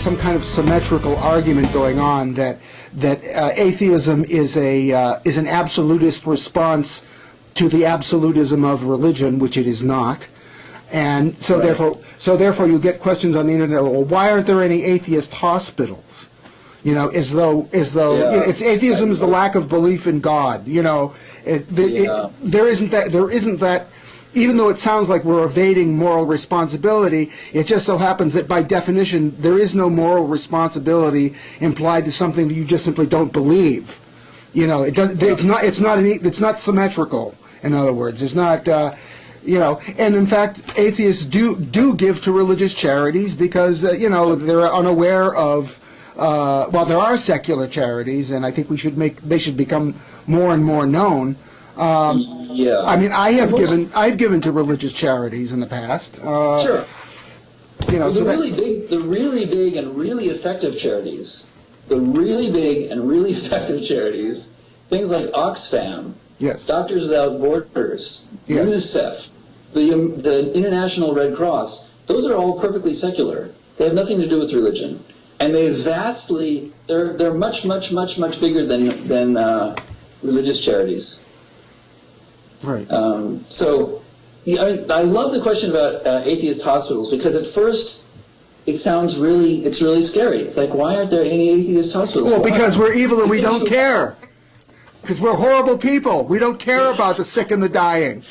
some kind of symmetrical argument going on that atheism is an absolutist response to the absolutism of religion, which it is not. And so therefore you get questions on the internet, well, why aren't there any atheist hospitals? As though it's atheism is the lack of belief in God. There isn't that. Even though it sounds like we're evading moral responsibility, it just so happens that by definition there is no moral responsibility implied to something that you just simply don't believe. It's not symmetrical. In other words, there's not. And in fact, atheists do give to religious charities because they're unaware of. There are secular charities, and I think they should become more and more known. I mean, I've given to religious charities in the past. Sure. The really big and really effective charities, things like Oxfam, yes, Doctors Without Borders, yes, UNICEF, the International Red Cross, those are all perfectly secular. They have nothing to do with religion. And they're much bigger than religious charities. Right. I love the question about atheist hospitals because at first it's really scary. It's like, why aren't there any atheist hospitals? Well, because we're evil and we don't care. Because we're horrible people. We don't care about the sick and the dying.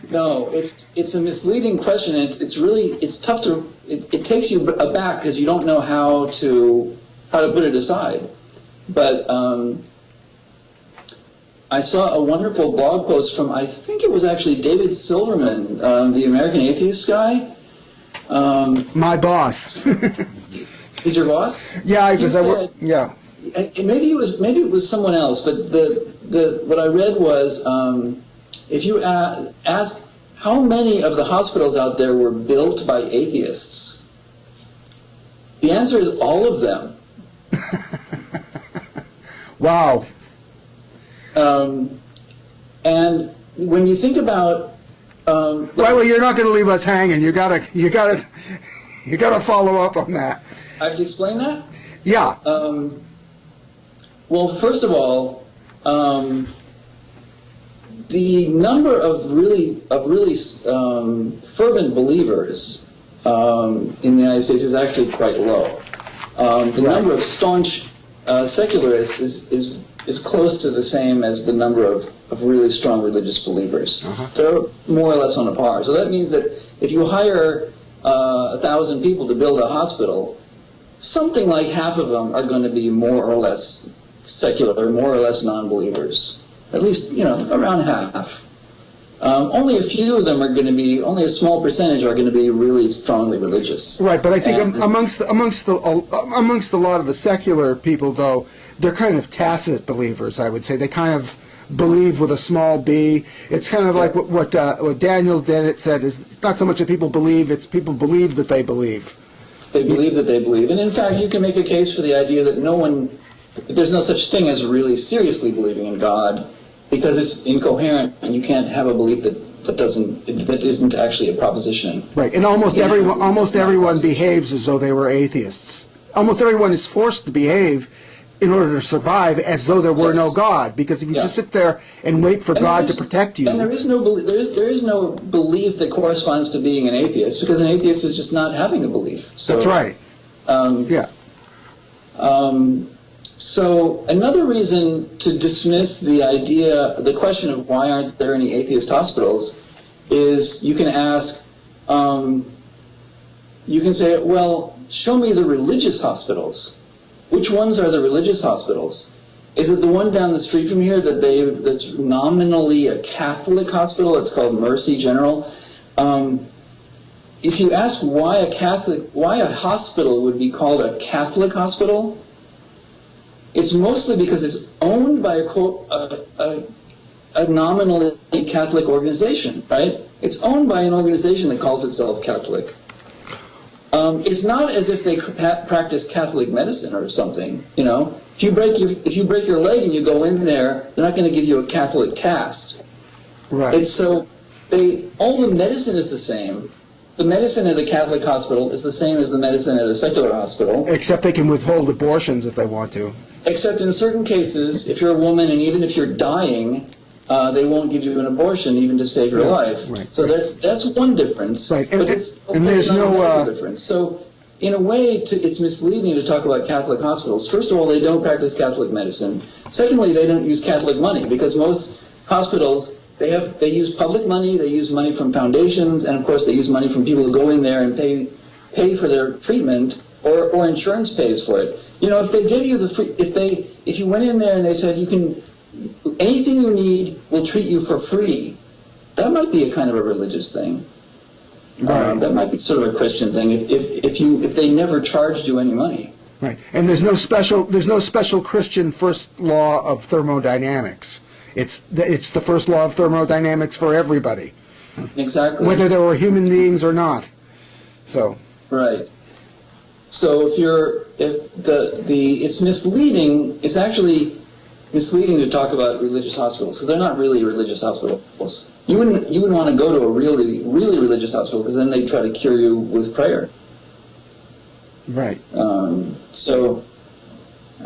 No, it's a misleading question. It's tough to. It takes you aback because you don't know how to put it aside. But I saw a wonderful blog post from, I think it was actually David Silverman, the American Atheist guy. My boss. He's your boss? Yeah, because yeah. Maybe it was someone else, but what I read was if you ask how many of the hospitals out there were built by atheists, the answer is all of them. Wow. And when you think about, well, you're not going to leave us hanging. You gotta follow up on that. I have to explain that? Yeah. Well, first of all, the number of really fervent believers in the United States is actually quite low. The number of staunch secularists is close to the same as the number of really strong religious believers. They're more or less on a par. So that means that if you hire 1,000 people to build a hospital, something like half of them are going to be more or less secular, more or less non-believers. At least, around half. Only a few of them only a small percentage are going to be really strongly religious. Right, but I think amongst a lot of the secular people, though, they're kind of tacit believers, I would say. They kind of believe with a small b. It's kind of like what Daniel Dennett said, is it's not so much that people believe, it's people believe that they believe. They believe that they believe. And in fact, you can make a case for the idea that there's no such thing as really seriously believing in God, because it's incoherent and you can't have a belief that isn't actually a proposition. Right, and almost everyone behaves as though they were atheists. Almost everyone is forced to behave in order to survive as though there were no God, because if you just sit there and wait for God to protect you. And there is no belief that corresponds to being an atheist, because an atheist is just not having a belief. So, that's right. So another reason to dismiss the question of why aren't there any atheist hospitals, is you can ask, you can say, well, show me the religious hospitals. Which ones are the religious hospitals? Is it the one down the street from here that's nominally a Catholic hospital? It's called Mercy General. If you ask why a hospital would be called a Catholic hospital, it's mostly because it's owned by a nominally Catholic organization, right? It's owned by an organization that calls itself Catholic. It's not as if they practice Catholic medicine or something. If you break your leg and you go in there, they're not going to give you a Catholic cast. Right. All the medicine is the same, the medicine at a Catholic hospital is the same as the medicine at a secular hospital. Except they can withhold abortions if they want to. Except in certain cases, if you're a woman and even if you're dying, they won't give you an abortion even to save your life. Right, so right. that's one difference. Right. But it's there's not no another difference. So in a way, it's misleading to talk about Catholic hospitals. First of all, they don't practice Catholic medicine. Secondly, they don't use Catholic money because most hospitals, they use public money, they use money from foundations, and of course they use money from people who go in there and pay for their treatment, or insurance pays for it. You know, if they give you the free, if you went in there and they said anything you need, we'll treat you for free, that might be a kind of a religious thing. Right. That might be sort of a Christian thing if they never charged you any money. Right, and there's no special Christian first law of thermodynamics. It's the first law of thermodynamics for everybody, Exactly. whether there were human beings or not. So. Right. So it's misleading. It's actually misleading to talk about religious hospitals because they're not really religious hospitals. You wouldn't want to go to a really religious hospital because then they try to cure you with prayer. Right.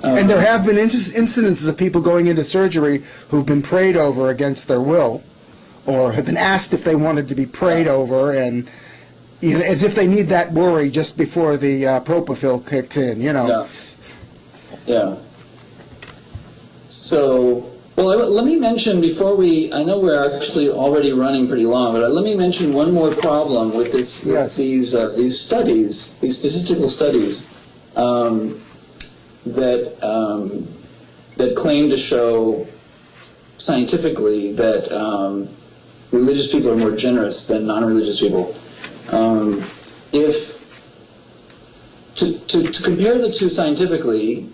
And there have been incidences of people going into surgery who've been prayed over against their will, or have been asked if they wanted to be prayed over, and as if they need that worry just before the propofol kicks in. Yeah. So, well, let me mention before I know we're actually already running pretty long, but let me mention one more problem with these studies, these statistical studies that claim to show scientifically that religious people are more generous than non-religious people. If to compare the two scientifically,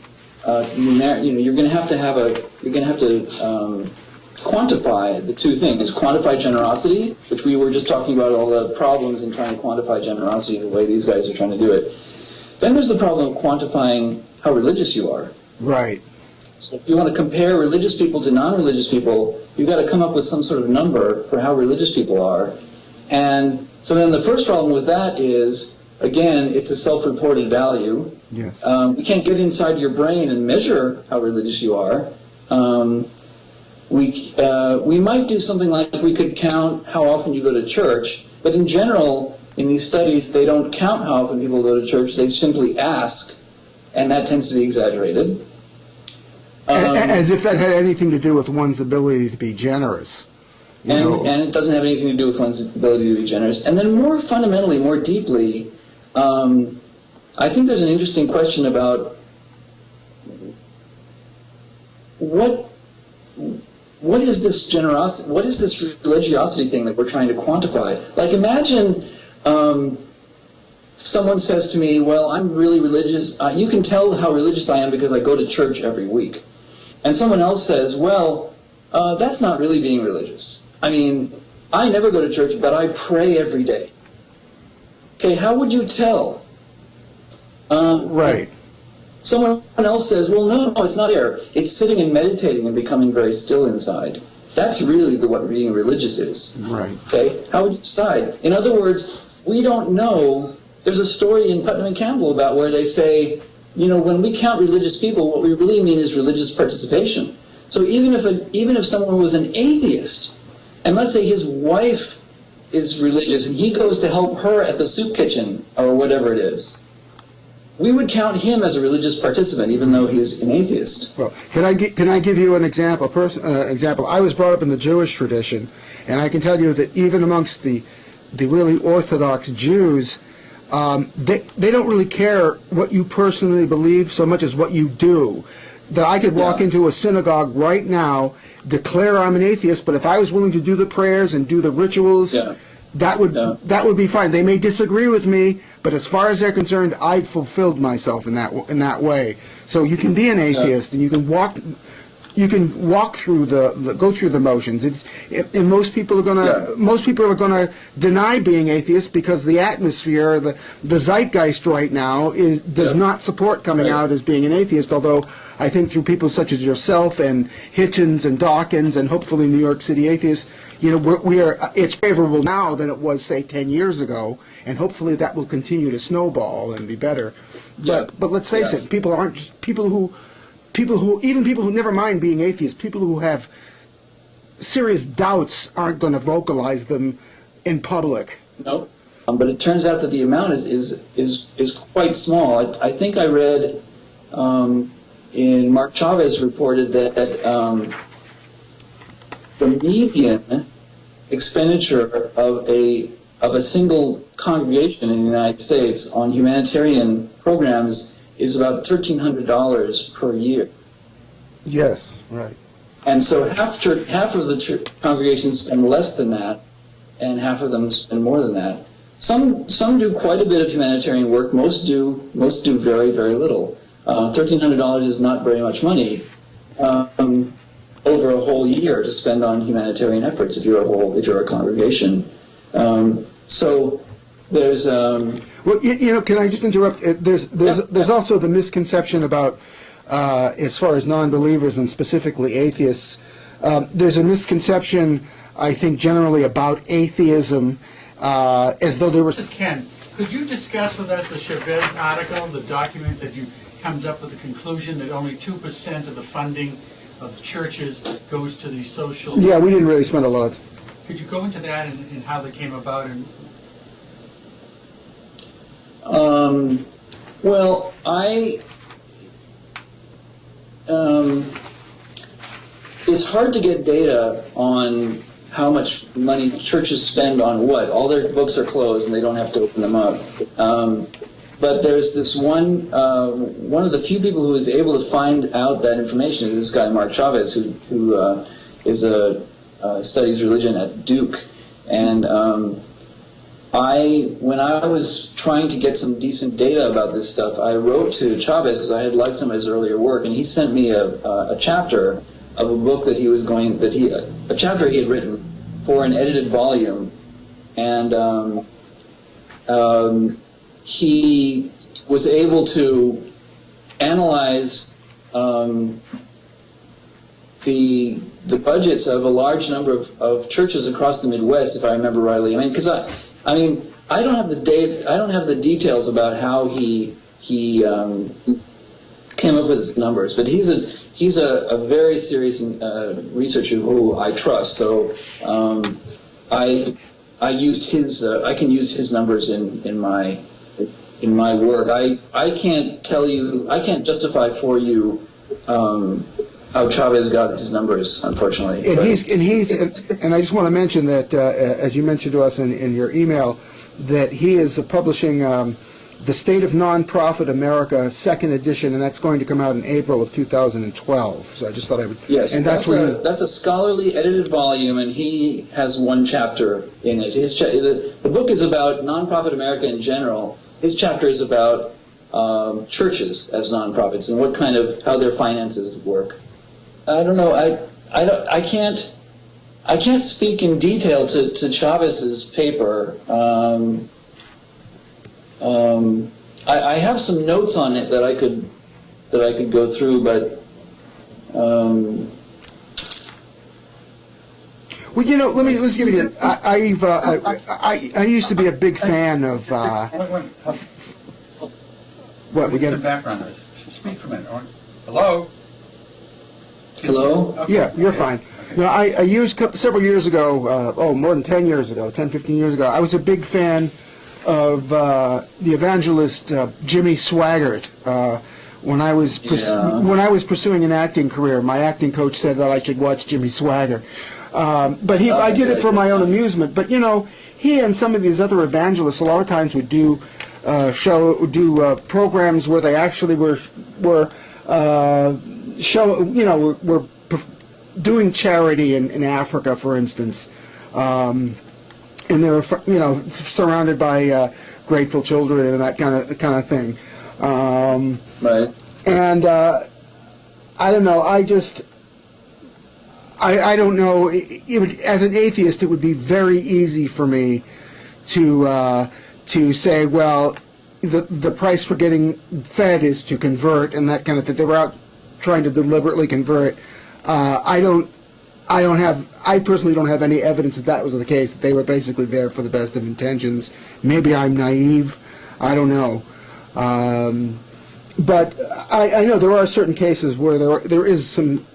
you're going to have to quantify the two things. Quantify generosity, which we were just talking about, all the problems in trying to quantify generosity the way these guys are trying to do it. Then there's the problem of quantifying how religious you are. Right. So if you want to compare religious people to non-religious people, you've got to come up with some sort of number for how religious people are. And so then the first problem with that is, again, it's a self-reported value. Yes. We can't get inside your brain and measure how religious you are. We might do something like we could count how often you go to church, but in general, in these studies, they don't count how often people go to church. They simply ask, and that tends to be exaggerated. As if that had anything to do with one's ability to be generous. And it doesn't have anything to do with one's ability to be generous. And then more fundamentally, more deeply, I think there's an interesting question about what is this generosity, what is this religiosity thing that we're trying to quantify? Like, imagine someone says to me, well, I'm really religious. You can tell how religious I am because I go to church every week. And someone else says, well, that's not really being religious. I mean, I never go to church, but I pray every day. Okay, how would you tell? Right. Someone else says, well, no, it's not there. It's sitting and meditating and becoming very still inside. That's really what being religious is. Right. Okay, how would you decide? In other words, we don't know. There's a story in Putnam and Campbell about where they say, when we count religious people, what we really mean is religious participation. So even if someone was an atheist, and let's say his wife is religious and he goes to help her at the soup kitchen or whatever it is, we would count him as a religious participant even though he's an atheist. Well, can I give you an example? Example. I was brought up in the Jewish tradition, and I can tell you that even amongst the really Orthodox Jews, they don't really care what you personally believe so much as what you do. That I could walk into a synagogue right now, declare I'm an atheist, but if I was willing to do the prayers and do the rituals, that would be fine. They may disagree with me, but as far as they're concerned, I've fulfilled myself in that way. So you can be an atheist and you can walk walk through go through the motions. And most people are gonna deny being atheists because the atmosphere, the zeitgeist right now does not support coming out as being an atheist. Although I think through people such as yourself and Hitchens and Dawkins and hopefully New York City atheists, it's favorable now than it was, say, 10 years ago, and hopefully that will continue to snowball and be better. But let's face it, people aren't just people who never mind being atheists, people who have serious doubts aren't going to vocalize them in public. No, but it turns out that the amount is quite small. I think I read in Mark Chavez reported that the median expenditure of a single congregation in the United States on humanitarian programs is about $1,300 per year. Yes, right. And so half of the congregations spend less than that, and half of them spend more than that. Some do quite a bit of humanitarian work. Most do very, very little. $1,300 is not very much money over a whole year to spend on humanitarian efforts if you're a congregation. So there's well, can I just interrupt? There's also the misconception about as far as non-believers and specifically atheists. There's a misconception, I think, generally about atheism, as though there was. Ken, could you discuss with us the Chavez article, the document that comes up with the conclusion that only 2% of the funding of churches goes to the social? Yeah, we didn't really spend a lot. Could you go into that and how they came about? Well, it's hard to get data on how much money churches spend on what. All their books are closed and they don't have to open them up. But there's this one of the few people who is able to find out that information is this guy, Mark Chavez, who studies religion at Duke. And when I was trying to get some decent data about this stuff, I wrote to Chavez because I had liked some of his earlier work, and he sent me a chapter of a book that a chapter he had written for an edited volume, and he was able to analyze the budgets of a large number of churches across the Midwest, if I remember rightly. I don't have the data. I don't have the details about how he came up with his numbers, but he's a very serious researcher who I trust. So I used his. I can use his numbers in my work. I can't tell you. I can't justify for you how Chavez got his numbers, unfortunately. And I just want to mention that, as you mentioned to us in your email, that he is publishing The State of Nonprofit America, second edition, and that's going to come out in April of 2012. So I just thought I would. Yes, and that's a scholarly edited volume, and he has one chapter in it. The book is about nonprofit America in general. His chapter is about churches as nonprofits and how their finances work. I don't know. I can't speak in detail to Chavez's paper. I have some notes on it that I could go through, but well, let's give you. I used to be a big fan of. What we get? Some background noise. Speak for a minute. Hello. Hello? Okay. Yeah, you're fine. No, I used several years ago, more than 10 years ago, 10, 15 years ago, I was a big fan of the evangelist Jimmy Swaggart. When I was pursuing an acting career, my acting coach said that I should watch Jimmy Swaggart. But I did it for my own amusement. But he and some of these other evangelists a lot of times would do programs where they actually were doing charity in Africa, for instance, and they were surrounded by grateful children and that kind of thing. Right. And I don't know. I don't know. As an atheist, it would be very easy for me to say, well, the price for getting fed is to convert and that kind of thing. They were out trying to deliberately convert. I personally don't have any evidence that was the case. That they were basically there for the best of intentions. Maybe I'm naive. I don't know. But I know there are certain cases where there is some,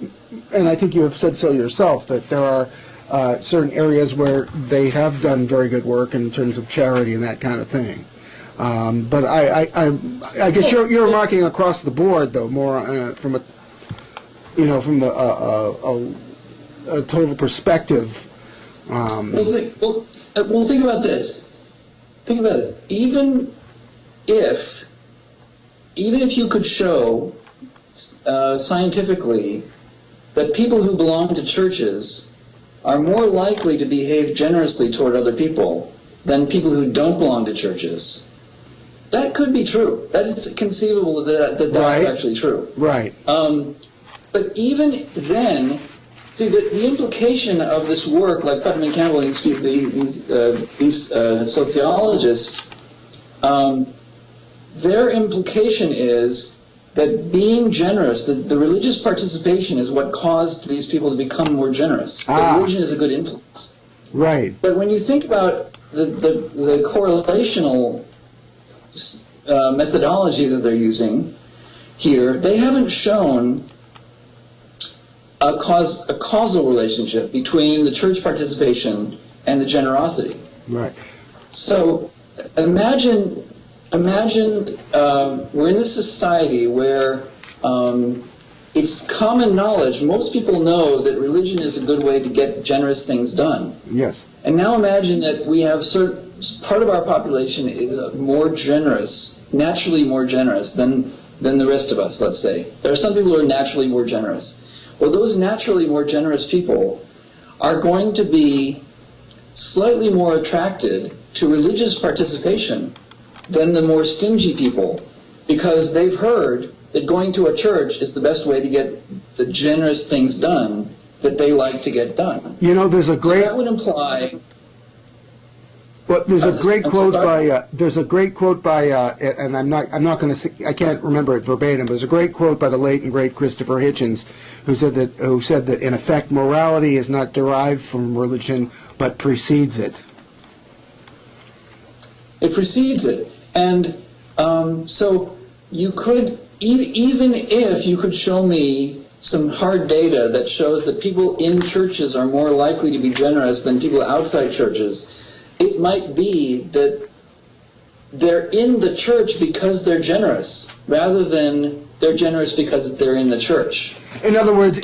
and I think you have said so yourself, that there are certain areas where they have done very good work in terms of charity and that kind of thing. But I guess you're marking across the board, though, more from a total perspective. Well, think about this. Think about it. Even if you could show scientifically that people who belong to churches are more likely to behave generously toward other people than people who don't belong to churches, that could be true. That is conceivable that that's Right. actually true. Right. But even then, see, the implication of this work, like Putnam and Campbell, these sociologists, their implication is that being generous, the religious participation is what caused these people to become more generous. That religion is a good influence. Right. But when you think about the correlational methodology that they're using here, they haven't shown a causal relationship between the church participation and the generosity. Right. So imagine we're in this society where it's common knowledge, most people know that religion is a good way to get generous things done. Yes. And now imagine that we have part of our population is more generous, naturally more generous than the rest of us, let's say. There are some people who are naturally more generous. Well, those naturally more generous people are going to be slightly more attracted to religious participation than the more stingy people, because they've heard that going to a church is the best way to get the generous things done that they like to get done. You know, there's a great. So that would imply. Well, there's a great I'm quote sorry? by. There's a great quote by, and I'm not going to. I can't remember it verbatim. But there's a great quote by the late and great Christopher Hitchens, who said that in effect morality is not derived from religion, but precedes it. It precedes it. And so you could, even if you could show me some hard data that shows that people in churches are more likely to be generous than people outside churches, it might be that they're in the church because they're generous, rather than they're generous because they're in the church. In other words,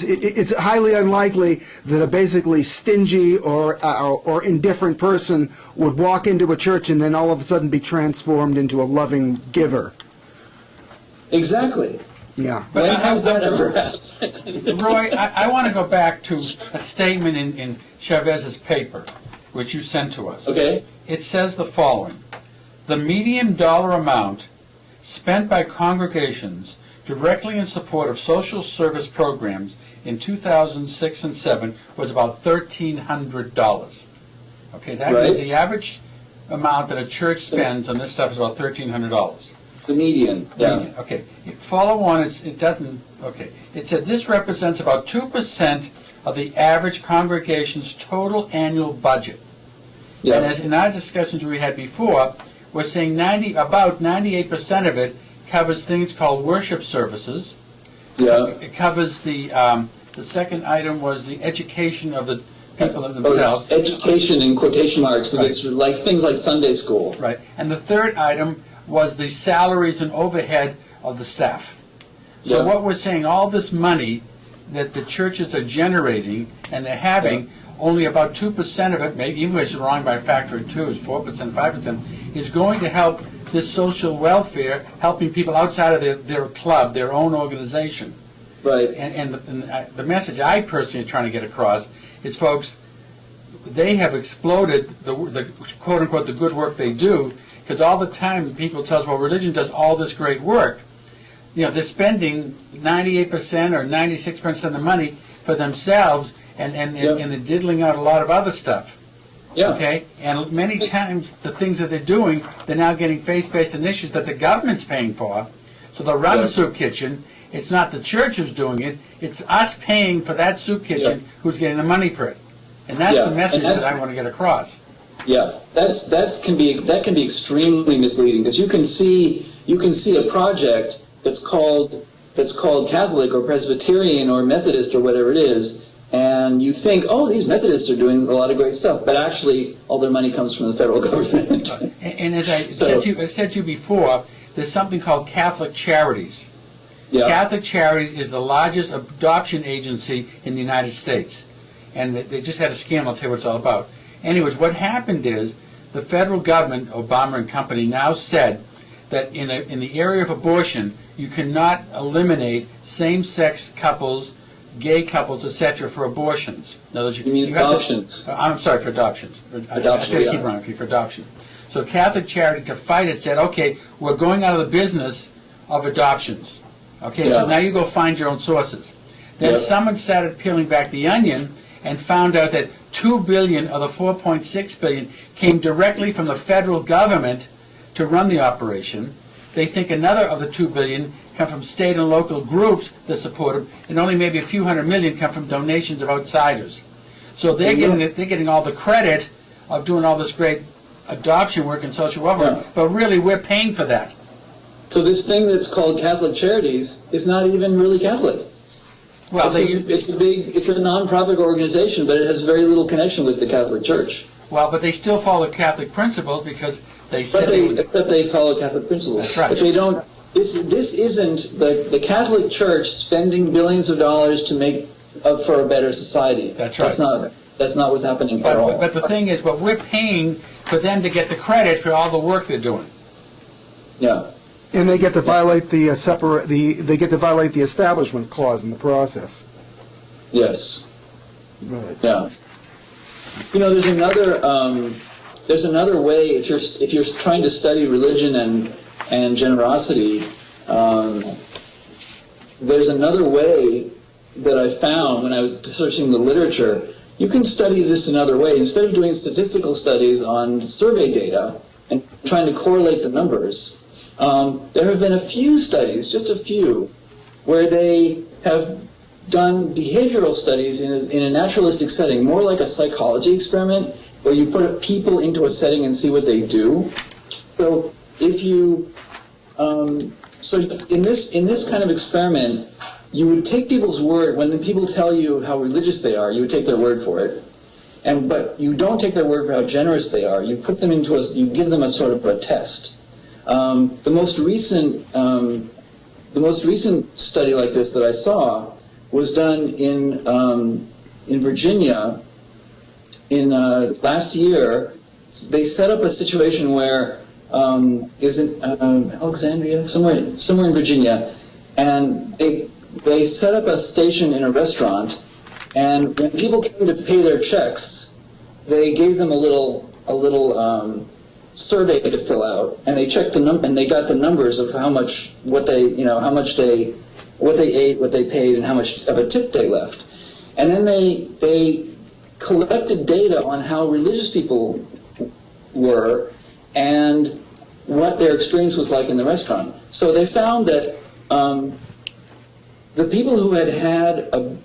it's highly unlikely that a basically stingy or indifferent person would walk into a church and then all of a sudden be transformed into a loving giver. Exactly. Yeah. But When has that ever happened? Roy, I want to go back to a statement in Chavez's paper, which you sent to us. Okay. It says the following: the median dollar amount spent by congregations directly in support of social service programs in 2006 and 7 was about $1,300. Okay, that Right. means the average amount that a church spends on this stuff is about $1,300. The median. Yeah. Median. Okay. Follow on. It doesn't. Okay. It said this represents about 2% of the average congregation's total annual budget. Yeah. And as in our discussions we had before, we're saying about 98% of it covers things called worship services. Yeah. It covers the second item was the education of the people themselves. Education in quotation marks. So it's like things like Sunday school. Right. And the third item was the salaries and overhead of the staff. So Yeah. what we're saying, all this money that the churches are generating and they're having, only about 2% of it, maybe even if it's wrong by a factor of 2, is 4%, 5%, is going to help this social welfare, helping people outside of their club, their own organization. Right. And the message I personally am trying to get across is, folks, they have exploded the quote-unquote the good work they do, because all the time people tell us, well, religion does all this great work. You know, they're spending 98% or 96% of the money for themselves, and they're diddling out a lot of other stuff. Yeah. Okay? And many times, the things that they're doing, they're now getting faith-based initiatives that the government's paying for. So they'll run the soup kitchen. It's not the church who's doing it. It's us paying for that soup kitchen who's getting the money for it. And that's the message that I want to get across. Yeah, that can be extremely misleading, because you can see a project that's called Catholic or Presbyterian or Methodist or whatever it is, and you think, oh, these Methodists are doing a lot of great stuff, but actually all their money comes from the federal government. And as I said to you before, there's something called Catholic Charities. Yeah. Catholic Charities is the largest adoption agency in the United States. And they just had a scandal. I'll tell you what it's all about. Anyways, what happened is the federal government, Obama and company, now said that in the area of abortion, you cannot eliminate same-sex couples, gay couples, etc., for abortions. In other words, You mean adoptions? I'm sorry, for adoptions. I said keep running for adoption. So Catholic Charity, to fight it, said, okay, we're going out of the business of adoptions. Okay, so now you go find your own sources. Then someone started peeling back the onion and found out that $2 billion of the $4.6 billion came directly from the federal government to run the operation. They think another of the $2 billion come from state and local groups that support them, and only maybe a few $100 million come from donations of outsiders. So they're getting all the credit of doing all this great adoption work and social welfare, but really we're paying for that. So this thing that's called Catholic Charities is not even really Catholic. Well, it's a non-profit organization, but it has very little connection with the Catholic Church. Well, but they still follow Catholic principles because they said except they follow Catholic principles. That's right. But they don't. This isn't the Catholic Church spending billions of dollars to make up for a better society. That's right. That's not what's happening at all. But the thing is, we're paying for them to get the credit for all the work they're doing. Yeah. And they get to violate the establishment clause in the process. Yes. Right. Yeah. You know, there's another way if you're trying to study religion and generosity. There's another way that I found when I was searching the literature. You can study this another way. Instead of doing statistical studies on survey data and trying to correlate the numbers, there have been a few studies, just a few, where they have done behavioral studies in a naturalistic setting, more like a psychology experiment, where you put people into a setting and see what they do. So if you, in this kind of experiment, you would take people's word. When the people tell you how religious they are, you would take their word for it. But you don't take their word for how generous they are. You put them you give them a sort of a test. The most recent study like this that I saw was done in Virginia last year. They set up a situation where it was in Alexandria, somewhere in Virginia, and they set up a station in a restaurant, and when people came to pay their checks, they gave them a little survey to fill out, and they checked and they got the numbers of what they ate, what they paid, and how much of a tip they left. And then they collected data on how religious people were and what their experience was like in the restaurant. So they found that the people who had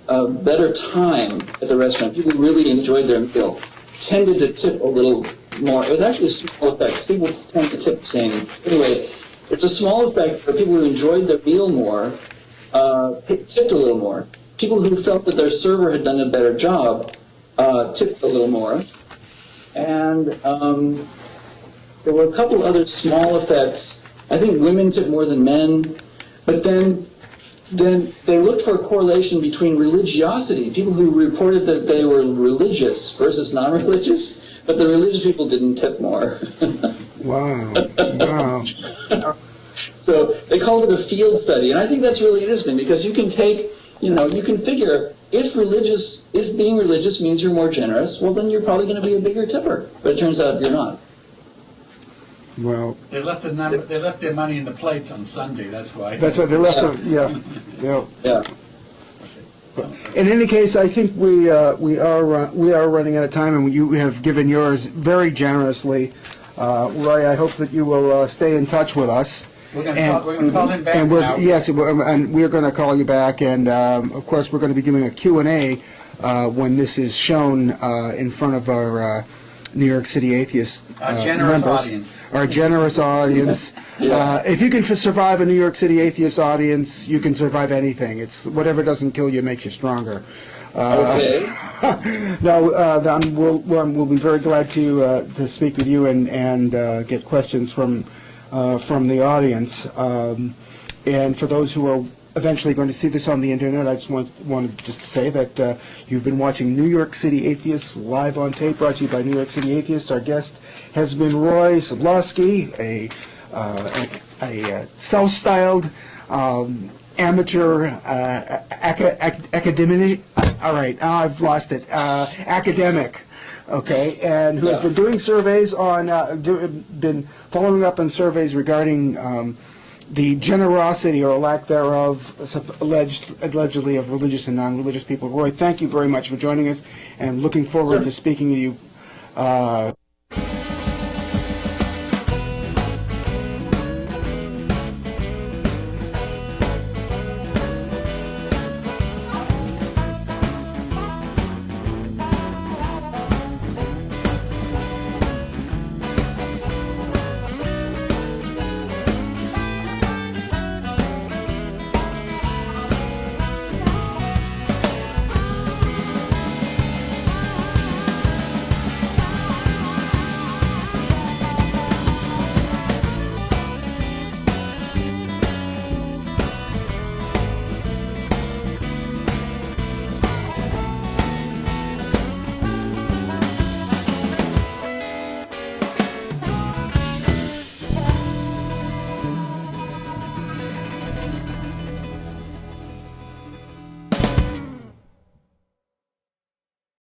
a better time at the restaurant, people who really enjoyed their meal, tended to tip a little more. It was actually a small effect. People tend to tip the same. Anyway, it's a small effect for people who enjoyed their meal more, tipped a little more. People who felt that their server had done a better job tipped a little more. And there were a couple other small effects. I think women tip more than men. But then they looked for a correlation between religiosity, people who reported that they were religious versus non-religious, but the religious people didn't tip more. Wow. So they called it a field study, and I think that's really interesting because you can you can figure if being religious means you're more generous, well then you're probably going to be a bigger tipper. But it turns out you're not. Well, they left their money in the plate on Sunday. That's why. that's what they left. Yeah. Yeah. In any case, I think we are running out of time, and you have given yours very generously. Roy, I hope that you will stay in touch with us. We're going to call him back and now. Yes, and we're going to call you back, and of course we're going to be doing a Q&A when this is shown in front of our New York City Atheists generous members. audience. Our generous audience. If you can survive a New York City Atheist audience, you can survive anything. It's whatever doesn't kill you makes you stronger. Okay. No, then we'll be very glad to speak with you and get questions from the audience. And for those who are eventually going to see this on the internet, I just wanted to say that you've been watching New York City Atheists live on tape, brought to you by New York City Atheists. Our guest has been Roy Sablosky, a self-styled amateur academic. All right, I've lost it. Academic. Okay, and who has been doing surveys on, been following up on surveys regarding the generosity or lack thereof, allegedly, of religious and non-religious people. Roy, thank you very much for joining us, and looking forward to speaking with you